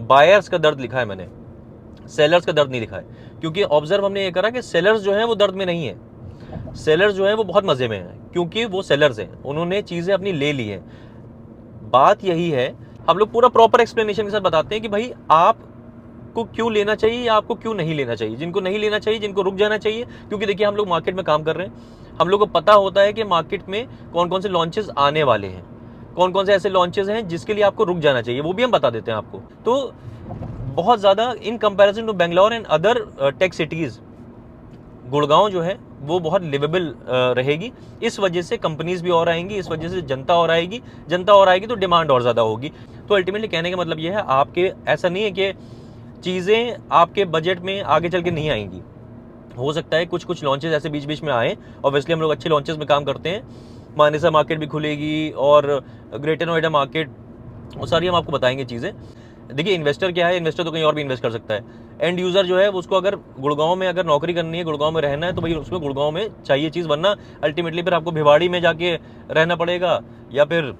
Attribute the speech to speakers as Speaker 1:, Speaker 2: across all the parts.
Speaker 1: Buyers का दर्द लिखा है मैंने, सेलर्स का दर्द नहीं लिखा है। क्योंकि ऑब्जर्व हमने ये करा कि सेलर्स जो हैं वो दर्द में नहीं है, सेलर्स जो हैं वो बहुत मजे में हैं, क्योंकि वो सेलर्स हैं, उन्होंने चीजें अपनी ले ली हैं। बात यही है, हम लोग पूरा प्रॉपर एक्सप्लेनेशन के साथ बताते हैं कि भाई आपको क्यों लेना चाहिए या आपको क्यों नहीं लेना चाहिए। जिनको नहीं लेना चाहिए, जिनको रुक जाना चाहिए, क्योंकि देखिए हम लोग मार्केट में काम कर रहे हैं, हम लोग को पता होता है कि मार्केट में कौन कौन से लॉन्चेस आने वाले हैं, कौन कौन से ऐसे लॉन्चेस हैं जिसके लिए आपको रुक जाना चाहिए, वो भी हम बता देते हैं आपको। तो बहुत ज़्यादा in comparison to Bangalore and other tech cities, Gurgaon जो है वो बहुत लिवेबल रहेगी। इस वजह से कंपनीज भी और आएंगी, इस वजह से जनता और आएगी, जनता और आएगी तो डिमांड और ज़्यादा होगी। तो अल्टीमेटली कहने का मतलब ये है, आपके ऐसा नहीं है कि चीज़ें आपके बजट में आगे चल के नहीं आएंगी। हो सकता है कुछ कुछ लॉन्चेस ऐसे बीच बीच में आए, ऑब्वियसली हम लोग अच्छे लॉन्चेस में काम करते हैं। मानेसा मार्केट भी खुलेगी और ग्रेटर नोएडा मार्केट, वो सारी हम आपको बताएंगे चीज़ें। देखिए इन्वेस्टर क्या है, इन्वेस्टर तो कहीं और भी इन्वेस्ट कर सकता है। एंड यूज़र जो है उसको अगर गुड़गांव में अगर नौकरी करनी है, गुड़गांव में रहना है, तो भाई उसमें गुड़गांव में चाहिए चीज़, वरना अल्टीमेटली फिर आपको भिवाड़ी में जाके रहना पड़ेगा, या फिर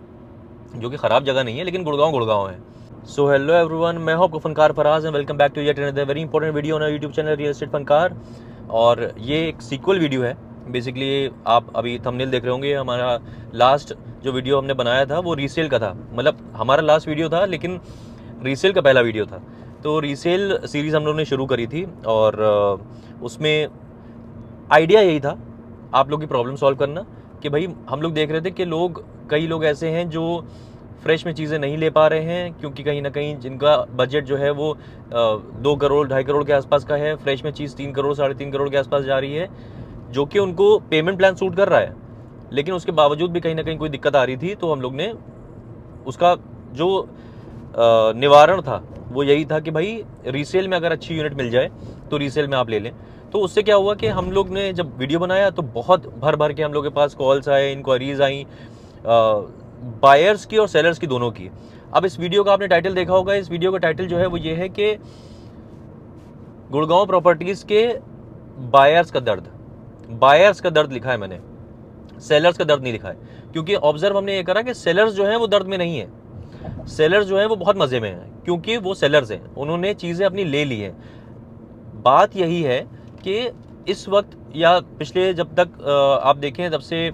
Speaker 1: जो कि ख़राब जगह नहीं है लेकिन गुड़गांव है। सो हेलो एवरीवन, मैं हूं आपको Funkar Faraz and welcome back to yet another very important video on YouTube channel real estate Funkar. और ये एक सीक्वल वीडियो है। बेसिकली आप अभी थंबनेल देख रहे होंगे, हमारा लास्ट जो वीडियो हमने बनाया था वो रीसेल का था। मतलब हमारा लास्ट वीडियो था लेकिन रीसेल का पहला वीडियो था। तो रीसेल सीरीज़ हम लोगों ने शुरू करी थी और उसमें आइडिया यही था आप लोग की प्रॉब्लम सॉल्व करना। कि भाई हम लोग देख रहे थे कि कई लोग ऐसे हैं जो फ्रेश में चीज़ें नहीं ले पा रहे हैं, क्योंकि कहीं ना कहीं जिनका बजट जो है वो 2 करोड़ 2.5 करोड़ के आसपास का है, फ्रेश में चीज़ 3 करोड़ 3.5 करोड़ के आसपास जा रही है, जो कि उनको पेमेंट प्लान सूट कर रहा है, लेकिन उसके बावजूद भी कहीं ना कहीं कोई दिक्कत आ रही थी। तो हम लोग ने उसका जो निवारण था वो यही था कि भाई रीसेल में अगर अच्छी यूनिट मिल जाए तो रीसेल में आप ले लें। तो उससे क्या हुआ कि हम लोग ने जब वीडियो बनाया तो बहुत भर भर के हम लोग के पास कॉल्स आए, इंक्वायरीज आई, बायर्स की और सेलर्स की, दोनों की। अब इस वीडियो का आपने टाइटल देखा होगा, इस वीडियो का टाइटल जो है वो ये है कि गुड़गांव प्रॉपर्टीज के बायर्स का दर्द लिखा है मैंने, सेलर्स का दर्द नहीं लिखा है। क्योंकि ऑब्जर्व हमने ये करा कि सेलर्स जो है वो दर्द में नहीं है, सेलर्स जो है वो बहुत मजे में है, क्योंकि वो सेलर्स हैं, उन्होंने चीजें अपनी ले ली हैं। बात यही है कि इस वक्त या पिछले जब तक आप देखें तब से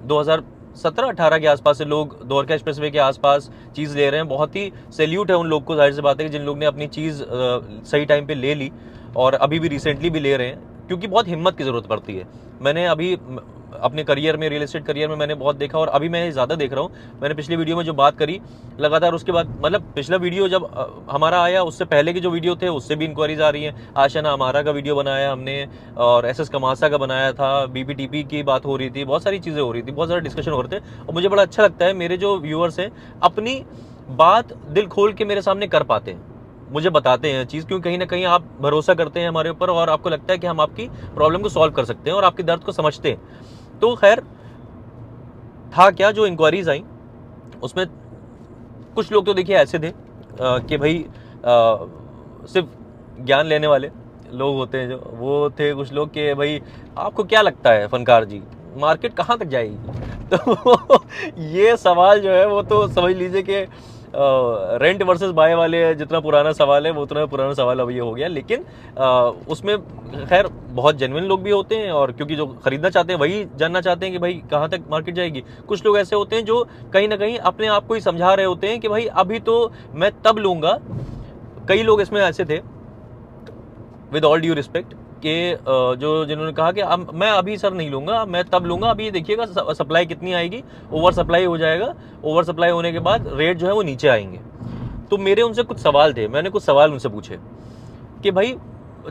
Speaker 1: 2017-18 के आसपास से लोग द्वारका एक्सप्रेसवे के आसपास चीज़ ले रहे हैं। बहुत ही सैल्यूट है उन लोग को, जाहिर सी बात है कि जिन लोग ने अपनी चीज़ सही टाइम पे ले ली और अभी भी रिसेंटली भी ले रहे हैं, क्योंकि बहुत हिम्मत की ज़रूरत पड़ती है। मैंने अभी अपने करियर में, रियल एस्टेट करियर में मैंने बहुत देखा, और अभी मैं ज़्यादा देख रहा हूँ। मैंने पिछली वीडियो में जो बात करी लगातार, उसके बाद मतलब पिछला वीडियो जब हमारा आया उससे पहले के जो वीडियो थे उससे भी इंक्वायरीज आ रही हैं। आशना हमारा का वीडियो बनाया हमने, और एसएस कमासा का बनाया था, बीपीटीपी की बात हो रही थी, बहुत सारी चीज़ें हो रही थी, बहुत सारे डिस्कशन हो रहे थे। और मुझे बड़ा अच्छा लगता है मेरे जो व्यूअर्स हैं अपनी बात दिल खोल के मेरे सामने कर पाते हैं, मुझे बताते हैं चीज़, क्योंकि कहीं ना कहीं आप भरोसा करते हैं हमारे ऊपर और आपको लगता है कि हम आपकी प्रॉब्लम को सॉल्व कर सकते हैं और आपके दर्द को समझते हैं। तो खैर था क्या, जो इंक्वायरीज आई उसमें कुछ लोग तो देखिए ऐसे थे कि भाई सिर्फ ज्ञान लेने वाले लोग होते हैं, जो वो थे कुछ लोग कि भाई आपको क्या लगता है फनकार जी, मार्केट कहाँ तक जाएगी। तो ये सवाल जो है वो तो समझ लीजिए कि रेंट वर्सेस बाय वाले जितना पुराना सवाल है वो उतना पुराना सवाल अब ये हो गया। लेकिन उसमें खैर बहुत जेन्युइन लोग भी होते हैं, और क्योंकि जो खरीदना चाहते हैं वही जानना चाहते हैं कि भाई कहाँ तक मार्केट जाएगी। कुछ लोग ऐसे होते हैं जो कहीं ना कहीं अपने आप को ही समझा रहे होते हैं कि भाई अभी तो मैं तब लूँगा। कई लोग इसमें ऐसे थे, विद ऑल ड्यू रिस्पेक्ट, कि जो जिन्होंने कहा कि अब मैं अभी सर नहीं लूँगा, मैं तब लूँगा, अभी देखिएगा सप्लाई कितनी आएगी, ओवर सप्लाई हो जाएगा, ओवर सप्लाई होने के बाद रेट जो है वो नीचे आएंगे। तो मेरे उनसे कुछ सवाल थे, मैंने कुछ सवाल उनसे पूछे कि भाई,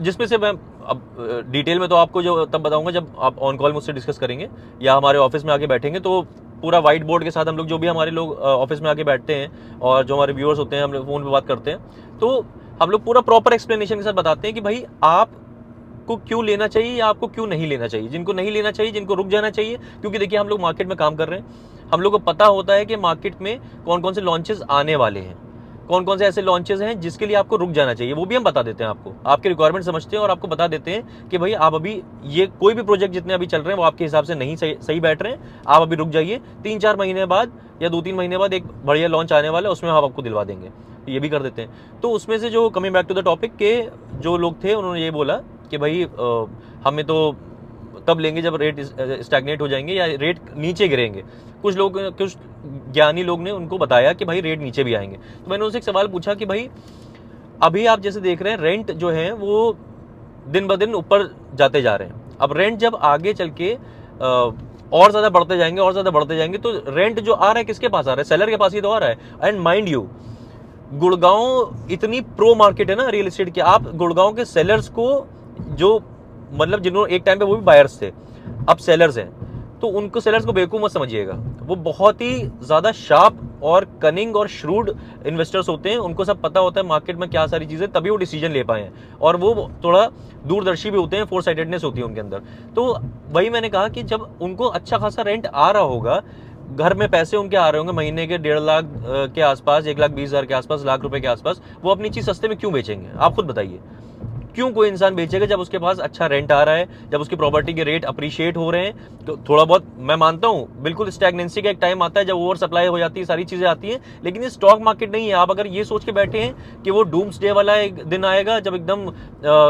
Speaker 1: जिसमें से मैं अब डिटेल में तो आपको जो तब बताऊंगा जब आप ऑन कॉल मुझसे डिस्कस करेंगे या हमारे ऑफिस में आके बैठेंगे, तो पूरा वाइट बोर्ड के साथ हम लोग, जो भी हमारे लोग ऑफिस में आके बैठते हैं और जो हमारे व्यूअर्स होते हैं, हम लोग फ़ोन पे बात करते हैं, तो हम लोग पूरा प्रॉपर एक्सप्लेनेशन के साथ बताते हैं कि भाई आपको क्यों लेना चाहिए या आपको क्यों नहीं लेना चाहिए। जिनको नहीं लेना चाहिए, जिनको रुक जाना चाहिए, क्योंकि देखिए हम लोग मार्केट में काम कर रहे हैं, हम लोग को पता होता है कि मार्केट में कौन कौन से लॉन्चेस आने वाले हैं, कौन कौन से ऐसे लॉन्चेस हैं जिसके लिए आपको रुक जाना चाहिए, वो भी हम बता देते हैं आपको, आपके रिक्वायरमेंट समझते हैं और आपको बता देते हैं कि भाई आप अभी ये कोई भी प्रोजेक्ट जितने अभी चल रहे हैं वो आपके हिसाब से नहीं सही बैठ रहे हैं, आप अभी रुक जाइए, 3-4 महीने बाद या 2-3 महीने बाद एक बढ़िया लॉन्च आने वाला है, उसमें हम आपको दिलवा देंगे, ये भी कर देते हैं। तो उसमें से जो coming back to the topic के जो लोग थे उन्होंने ये बोला कि भाई हमें तो तब लेंगे जब रेट स्टैग्नेट हो जाएंगे या रेट नीचे गिरेंगे। कुछ ज्ञानी लोग ने उनको बताया कि भाई रेट नीचे भी आएंगे। तो मैंने उनसे एक सवाल पूछा कि भाई अभी आप जैसे देख रहे हैं रेंट जो है वो दिन ब दिन ऊपर जाते जा रहे हैं, अब रेंट जब आगे चल के और ज़्यादा बढ़ते जाएंगे तो रेंट जो आ रहा है किसके पास आ रहा है, सेलर के पास ही तो आ रहा है। एंड माइंड यू, गुड़गांव इतनी प्रो मार्केट है ना रियल एस्टेट की, आप गुड़गांव के सेलर्स को जो मतलब जिन्होंने एक टाइम पे वो भी बायर्स थे अब सेलर्स हैं, तो उनको सेलर्स को बेवकूफ मत समझिएगा, वो बहुत ही ज़्यादा शार्प और कनिंग और श्रूड इन्वेस्टर्स होते हैं, उनको सब पता होता है मार्केट में क्या सारी चीज़ें, तभी वो डिसीजन ले पाए हैं, और वो थोड़ा दूरदर्शी भी होते हैं, फोर साइटेडनेस होती है उनके अंदर। तो वही मैंने कहा कि जब उनको अच्छा खासा रेंट आ रहा होगा, घर में पैसे उनके आ रहे होंगे महीने के 1.5 लाख के आसपास, 1,20,000 के आसपास, लाख रुपए के आसपास, वो अपनी चीज़ सस्ते में क्यों बेचेंगे? आप खुद बताइए, क्यों कोई इंसान बेचेगा जब उसके पास अच्छा रेंट आ रहा है, जब उसकी प्रॉपर्टी के रेट अप्रिशिएट हो रहे हैं। तो थोड़ा बहुत मैं मानता हूं बिल्कुल स्टैग्नेंसी का एक टाइम आता है जब ओवर सप्लाई हो जाती है, सारी चीजें आती हैं, लेकिन ये स्टॉक मार्केट नहीं है। आप अगर ये सोच के बैठे हैं कि वो डूम्स डे वाला एक दिन आएगा जब एकदम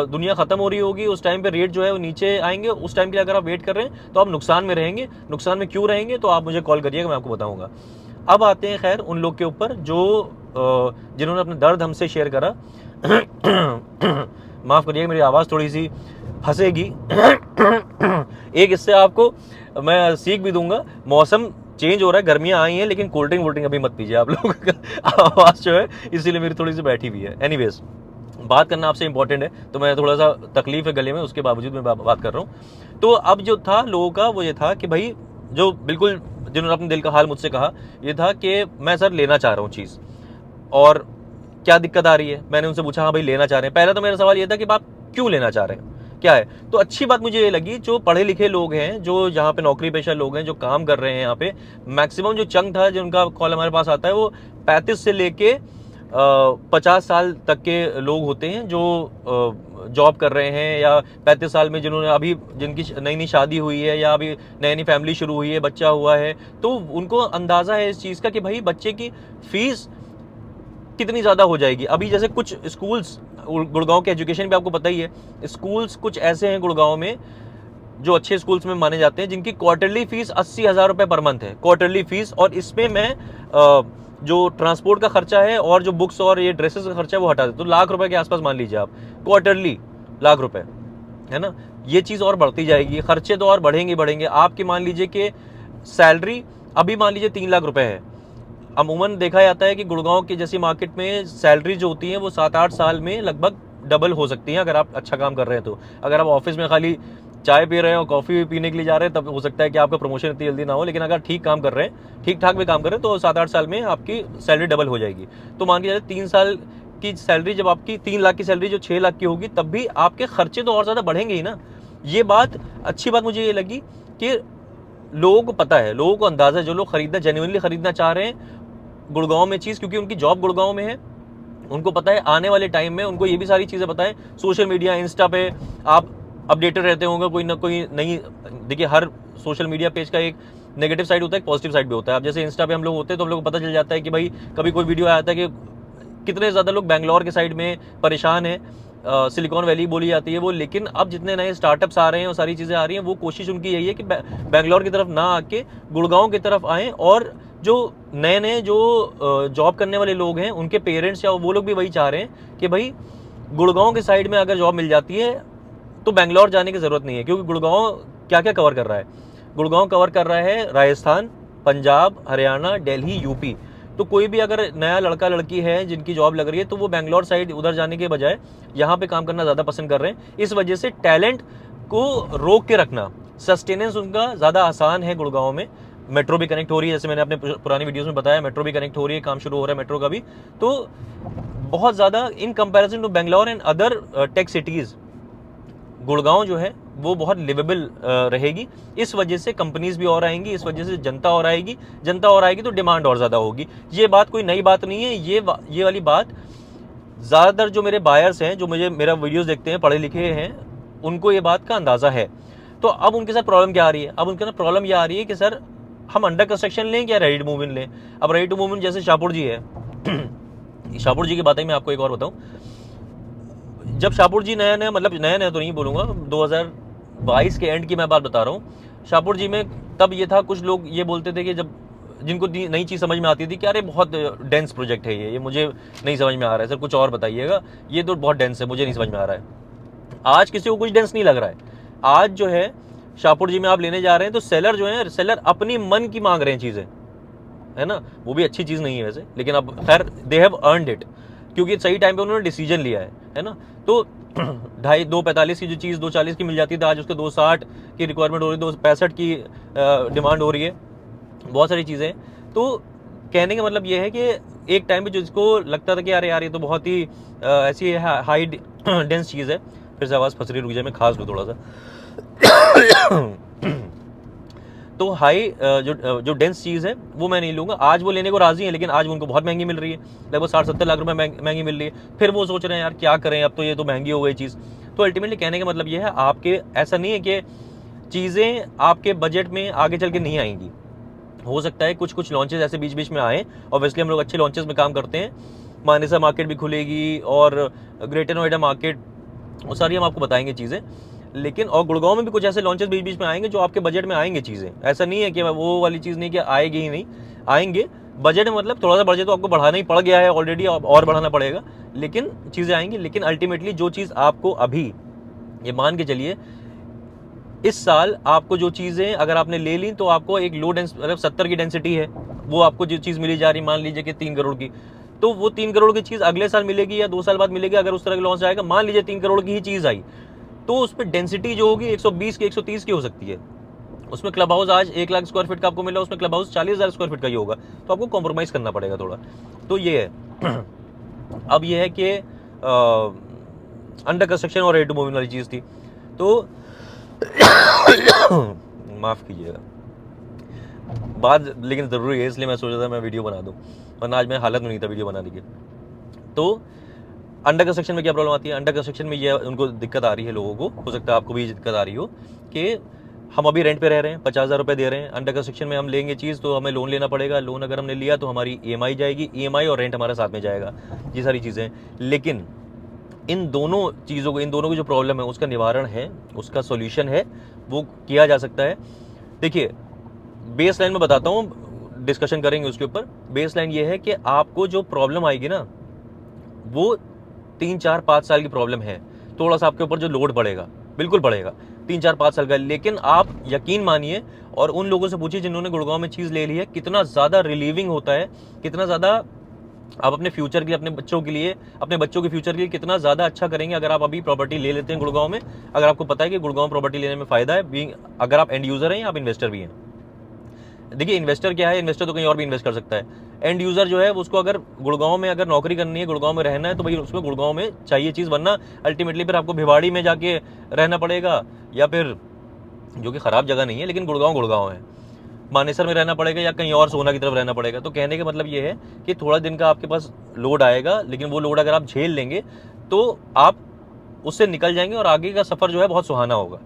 Speaker 1: दुनिया खत्म हो रही होगी, उस टाइम पे रेट जो है वो नीचे आएंगे, उस टाइम के लिए अगर आप वेट कर रहे हैं तो आप नुकसान में रहेंगे। नुकसान में क्यों रहेंगे तो आप मुझे कॉल करिएगा, मैं आपको बताऊंगा। अब आते हैं खैर उन लोग के ऊपर जो जिन्होंने अपना दर्द हमसे शेयर करा। माफ़ करिएगा मेरी आवाज़ थोड़ी सी फंसेगी। एक इससे आपको मैं सीख भी दूंगा, मौसम चेंज हो रहा है, गर्मियाँ आई हैं, लेकिन कोल्ड ड्रिंक वोल्ड्रिंक अभी मत पीजिए आप लोग। आवाज़ जो है इसीलिए मेरी थोड़ी सी बैठी हुई है। एनीवेज, बात करना आपसे इंपॉर्टेंट है, तो मैं थोड़ा सा तकलीफ है गले में, उसके बावजूद मैं बात कर रहा हूँ। तो अब जो था लोगों का वो ये था कि भाई जो बिल्कुल जिन्होंने अपने दिल का हाल मुझसे कहा, ये था कि मैं सर लेना चाह रहा हूँ चीज़, और क्या दिक्कत आ रही है। मैंने उनसे पूछा हाँ भाई लेना चाह रहे हैं। पहला तो मेरा सवाल ये था कि आप क्यों लेना चाह रहे हैं, क्या है। तो अच्छी बात मुझे ये लगी, जो पढ़े लिखे लोग हैं, जो यहाँ पे नौकरी पेशा लोग हैं, जो काम कर रहे हैं यहाँ पे, मैक्सिमम जो चंक था जिनका कॉल हमारे पास आता है वो 35 से लेके 50 साल तक के लोग होते हैं जो जॉब कर रहे हैं, या 35 साल में जिन्होंने अभी जिनकी नई नई शादी हुई है या अभी नई नई फैमिली शुरू हुई है, बच्चा हुआ है, तो उनको अंदाज़ा है इस चीज़ का कि भाई बच्चे की फीस कितनी ज़्यादा हो जाएगी। अभी जैसे कुछ स्कूल्स, गुड़गांव के एजुकेशन भी आपको पता ही है, स्कूल्स कुछ ऐसे हैं गुड़गांव में जो अच्छे स्कूल्स में माने जाते हैं, जिनकी क्वार्टरली फीस 80,000 रुपये पर मंथ है, क्वार्टरली फीस। और इसमें मैं जो ट्रांसपोर्ट का खर्चा है और जो बुक्स और ये ड्रेसेस का खर्चा है वो हटा दे तो लाख रुपए के आसपास मान लीजिए आप, क्वार्टरली लाख रुपए, है ना। ये चीज़ और बढ़ती जाएगी, खर्चे तो और बढ़ेंगे। आपकी मान लीजिए कि सैलरी अभी मान लीजिए 3 लाख रुपए है। अमूमन देखा जाता है कि गुड़गांव की जैसी मार्केट में सैलरी जो होती है वो 7-8 साल में लगभग डबल हो सकती है अगर आप अच्छा काम कर रहे हैं तो। अगर आप ऑफिस में खाली चाय पी रहे हो, कॉफ़ी पीने के लिए जा रहे हैं, तब हो सकता है कि आपका प्रमोशन इतनी जल्दी ना हो, लेकिन अगर ठीक काम कर रहे हैं, ठीक ठाक भी काम कर रहे हैं, तो 7-8 साल में आपकी सैलरी डबल हो जाएगी। तो मान के चलिए 3 साल की सैलरी जब आपकी 3 लाख की सैलरी जो 6 लाख की होगी, तब भी आपके खर्चे तो और ज़्यादा बढ़ेंगे ही ना। ये बात अच्छी बात मुझे ये लगी कि लोगों को पता है, लोगों को अंदाज़ा है, जो लोग खरीदना जेन्युइनली खरीदना चाह रहे हैं गुड़गांव में चीज़, क्योंकि उनकी जॉब गुड़गांव में है, उनको पता है आने वाले टाइम में उनको ये भी सारी चीज़ें पता है। सोशल मीडिया, इंस्टा पे आप अपडेटेड रहते होंगे, कोई ना कोई नई, देखिए हर सोशल मीडिया पेज का एक नेगेटिव साइड होता है, एक पॉजिटिव साइड भी होता है। अब जैसे इंस्टा पे हम लोग होते हैं तो हम लोग को पता चल जाता है कि भाई कभी कोई वीडियो आया था कि कितने ज़्यादा लोग बैंगलोर के साइड में परेशान हैं, सिलिकॉन वैली बोली जाती है वो, लेकिन अब जितने नए स्टार्टअप्स आ रहे हैं और सारी चीज़ें आ रही हैं, वो कोशिश उनकी यही है कि बैंगलोर की तरफ ना आके गुड़गांव की तरफ आएँ, और जो नए नए जो जॉब करने वाले लोग हैं उनके पेरेंट्स या वो लोग भी वही चाह रहे हैं कि भाई गुड़गांव के साइड में अगर जॉब मिल जाती है तो बैंगलोर जाने की ज़रूरत नहीं है। क्योंकि गुड़गांव क्या क्या कवर कर रहा है, गुड़गांव कवर कर रहा है राजस्थान, पंजाब, हरियाणा, दिल्ली, यूपी। तो कोई भी अगर नया लड़का लड़की है जिनकी जॉब लग रही है तो वो बैंगलोर साइड उधर जाने के बजाय यहाँ पे काम करना ज़्यादा पसंद कर रहे हैं। इस वजह से टैलेंट को रोक के रखना, सस्टेनेंस उनका ज़्यादा आसान है गुड़गांव में। मेट्रो भी कनेक्ट हो रही है, जैसे मैंने अपने पुरानी वीडियोस में बताया, मेट्रो भी कनेक्ट हो रही है, काम शुरू हो रहा है मेट्रो का भी। तो बहुत ज़्यादा in comparison to Bangalore and other tech cities, Gurgaon जो है वो बहुत लिवेबल रहेगी। इस वजह से कंपनीज भी और आएंगी, इस वजह से जनता और आएगी, जनता और आएगी तो डिमांड और ज़्यादा होगी। ये बात कोई नई बात नहीं है, ये वाली बात ज़्यादातर जो मेरे बायर्स हैं, जो मेरा वीडियोस देखते हैं, पढ़े लिखे हैं, उनको ये बात का अंदाज़ा है। तो अब उनके साथ प्रॉब्लम क्या आ रही है? अब उनके साथ प्रॉब्लम ये आ रही है कि सर हम अंडर कंस्ट्रक्शन लें क्या रेडी टू मूव इन लें? अब रेडी टू मूव इन जैसे शाहपुर जी है शाहपुर जी की बात है, मैं आपको एक और बताऊं। जब शाहपुर जी नया नया, मतलब नया नया तो नहीं बोलूँगा, 2022 के एंड की मैं बात बता रहा हूँ। शाहपुर जी में तब ये था, कुछ लोग ये बोलते थे कि जब जिनको नई चीज़ समझ में आती थी कि अरे बहुत डेंस प्रोजेक्ट है ये मुझे नहीं समझ में आ रहा है, सर कुछ और बताइएगा, ये तो बहुत डेंस है, मुझे नहीं समझ में आ रहा है। आज किसी को कुछ डेंस नहीं लग रहा है। आज जो है शाहपुर जी में आप लेने जा रहे हैं तो सेलर जो है, सेलर अपनी मन की मांग रहे हैं चीज़ें, है ना। वो भी अच्छी चीज़ नहीं है वैसे, लेकिन अब खैर दे हैव अर्नड इट, क्योंकि सही टाइम पे उन्होंने डिसीजन लिया है ना। तो 2.45 की जो चीज़ 2.40 की मिल जाती थी, आज उसके 2.60 की रिक्वायरमेंट हो रही है, 2.65 की डिमांड हो रही है, बहुत सारी चीज़ें। तो कहने का मतलब ये है कि एक टाइम पे जिसको लगता था कि अरे यार ये तो बहुत ही ऐसी हाई डेंस चीज़ है। फिर से आवाज़ फंस रही, रुक जाए मैं खास लूँ थोड़ा सा। तो हाई जो डेंस चीज़ है वो मैं नहीं लूँगा। आज वो लेने को राजी है, लेकिन आज उनको बहुत महंगी मिल रही है, लगभग 60-70 लाख रुपए महंगी मिल रही है। फिर वो सोच रहे हैं यार क्या करें, अब तो ये तो महंगी हो गई चीज़। तो अल्टीमेटली कहने का मतलब ये है, आपके ऐसा नहीं है कि चीज़ें आपके बजट में आगे चल के नहीं आएंगी। हो सकता है कुछ कुछ लॉन्चेस ऐसे बीच बीच में आए, ऑब्वियसली हम लोग अच्छे लॉन्चेस में काम करते हैं। मानेसर मार्केट भी खुलेगी और ग्रेटर नोएडा मार्केट, वो सारी हम आपको बताएंगे चीज़ें। लेकिन और गुड़गांव में भी कुछ ऐसे लॉन्चेस बीच बीच में आएंगे जो आपके बजट में आएंगे चीज़ें। ऐसा नहीं है कि वो वाली चीज़ नहीं कि आएगी ही नहीं, आएंगे बजट में, मतलब थोड़ा सा बजट तो आपको बढ़ाना ही पड़ गया है ऑलरेडी, और बढ़ाना पड़ेगा, लेकिन चीज़ें आएंगी। लेकिन अल्टीमेटली जो चीज़ आपको अभी, ये मान के चलिए इस साल आपको जो चीज़ें अगर आपने ले ली तो आपको एक लो डेंस, मतलब 70 की डेंसिटी है, वो आपको जो चीज़ मिली जा रही, मान लीजिए कि 3 करोड़ की, तो वो 3 करोड़ की चीज़ अगले साल मिलेगी या 2 साल बाद मिलेगी। अगर उस तरह का लॉन्च आएगा, मान लीजिए 3 करोड़ की ही चीज़ आई, तो उस पर डेंसिटी जो होगी 120 की 130 की हो सकती है। उसमें क्लब हाउस आज 1 लाख स्क्वायर फीट का आपको मिला, उसमें क्लब हाउस 40,000 स्क्वायर फीट का ही होगा, तो आपको कॉम्प्रोमाइज करना पड़ेगा थोड़ा। तो ये है अब ये है कि अंडर कंस्ट्रक्शन और रेडी टू मूव इन वाली चीज़ थी। तो माफ़ कीजिएगा, बात लेकिन ज़रूरी है, इसलिए मैं सोचा था मैं वीडियो बना दूं, वरना आज मैं हालत में नहीं था वीडियो बनाने की। तो अंडर कंस्ट्रक्शन में क्या प्रॉब्लम आती है? अंडर कंस्ट्रक्शन में ये उनको दिक्कत आ रही है, लोगों को हो सकता है आपको भी दिक्कत आ रही हो, कि हम अभी रेंट पे रह रहे हैं, 50,000 रुपये दे रहे हैं। अंडर कंस्ट्रक्शन में हम लेंगे चीज़ तो हमें लोन लेना पड़ेगा, लोन अगर हमने लिया तो हमारी EMI जाएगी, EMI और रेंट हमारे साथ में जाएगा, ये सारी चीज़ें। लेकिन इन दोनों चीज़ों को, इन दोनों की जो प्रॉब्लम है उसका निवारण है, उसका सोल्यूशन है, वो किया जा सकता है। देखिए बेस लाइन में बताता हूँ, डिस्कशन करेंगे उसके ऊपर। बेस लाइन ये है कि आपको जो प्रॉब्लम आएगी ना, वो 3-4-5 साल की प्रॉब्लम है। थोड़ा सा आपके ऊपर जो लोड बढ़ेगा, बिल्कुल बढ़ेगा, 3-4-5 साल का। लेकिन आप यकीन मानिए और उन लोगों से पूछिए जिन्होंने गुड़गांव में चीज़ ले ली है, कितना ज़्यादा रिलीविंग होता है, कितना ज़्यादा आप अपने फ्यूचर के लिए, अपने बच्चों के लिए, अपने बच्चों के फ्यूचर के लिए कितना ज़्यादा अच्छा करेंगे अगर आप अभी प्रॉपर्टी ले लेते हैं गुड़गांव में। अगर आपको पता है कि गुड़गांव प्रॉपर्टी लेने में फ़ायदा है, अगर आप एंड यूज़र हैं या आप इन्वेस्टर भी हैं। देखिए इन्वेस्टर क्या है, इन्वेस्टर तो कहीं और भी इन्वेस्ट कर सकता है। एंड यूज़र जो है उसको अगर गुड़गांव में अगर नौकरी करनी है, गुड़गांव में रहना है, तो भाई उसमें गुड़गांव में चाहिए चीज़, वरना अल्टीमेटली फिर आपको भिवाड़ी में जाके रहना पड़ेगा, या फिर जो कि ख़राब जगह नहीं है लेकिन गुड़गांव है, मानेसर में रहना पड़ेगा, या कहीं और सोना की तरफ रहना पड़ेगा। तो कहने का मतलब ये है कि थोड़ा दिन का आपके पास लोड आएगा, लेकिन वो लोड अगर आप झेल लेंगे तो आप उससे निकल जाएंगे और आगे का सफ़र जो है बहुत सुहाना होगा।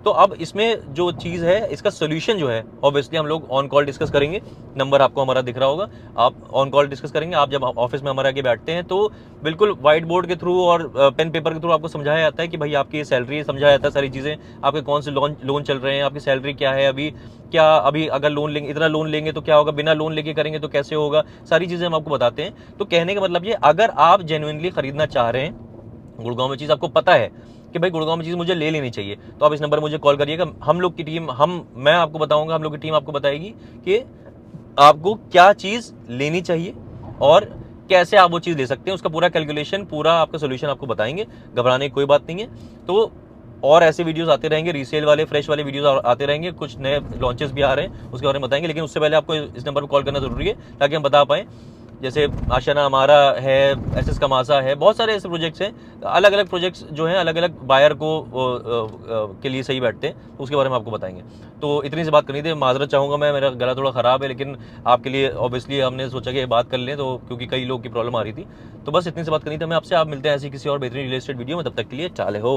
Speaker 1: तो अब इसमें जो चीज़ है, इसका सोल्यूशन जो है, ऑब्वियसली हम लोग ऑन कॉल डिस्कस करेंगे। नंबर आपको हमारा दिख रहा होगा, आप ऑन कॉल डिस्कस करेंगे। आप जब ऑफिस में हमारे आगे बैठते हैं तो बिल्कुल वाइट बोर्ड के थ्रू और पेन पेपर के थ्रू आपको समझाया जाता है कि भाई आपकी ये सैलरी है, समझाया जाता है सारी चीज़ें, आपके कौन से लोन चल रहे हैं, आपकी सैलरी क्या है अभी, क्या अभी अगर लोन लेंगे, इतना लोन लेंगे तो क्या होगा, बिना लोन लेके करेंगे तो कैसे होगा, सारी चीज़ें हम आपको बताते हैं। तो कहने का मतलब ये, अगर आप जेन्युइनली खरीदना चाह रहे हैं गुड़गांव में चीज़, आपको पता है कि भाई गुड़गांव में चीज़ मुझे ले लेनी चाहिए, तो आप इस नंबर पर मुझे कॉल करिएगा। हम लोग की टीम, मैं आपको बताऊंगा, हम लोग की टीम आपको बताएगी कि आपको क्या चीज़ लेनी चाहिए और कैसे आप वो चीज़ ले सकते हैं। उसका पूरा कैलकुलेशन, पूरा आपका सोल्यूशन आपको बताएंगे, घबराने की कोई बात नहीं है। तो और ऐसे वीडियोस आते रहेंगे, रीसेल वाले, फ्रेश वाले वीडियोस आते रहेंगे, कुछ नए लॉन्चेस भी आ रहे हैं, उसके बारे में बताएंगे। लेकिन उससे पहले आपको इस नंबर पर कॉल करना जरूरी है ताकि हम बता पाएँ जैसे आशियाना हमारा है, एसएस कमासा है, बहुत सारे ऐसे प्रोजेक्ट्स हैं। अलग अलग प्रोजेक्ट्स जो हैं अलग अलग बायर को के लिए सही बैठते हैं, तो उसके बारे में आपको बताएंगे। तो इतनी सी बात करनी थी, माजरत चाहूँगा मैं, मेरा गला थोड़ा ख़राब है, लेकिन आपके लिए ऑब्वियसली हमने सोचा कि ये बात कर लें, तो क्योंकि कई लोग की प्रॉब्लम आ रही थी। तो बस इतनी सी बात करनी थी मैं आपसे। आप मिलते हैं ऐसी किसी और बेहतरीन रियल एस्टेट वीडियो में, तब तक के लिए चाले हो।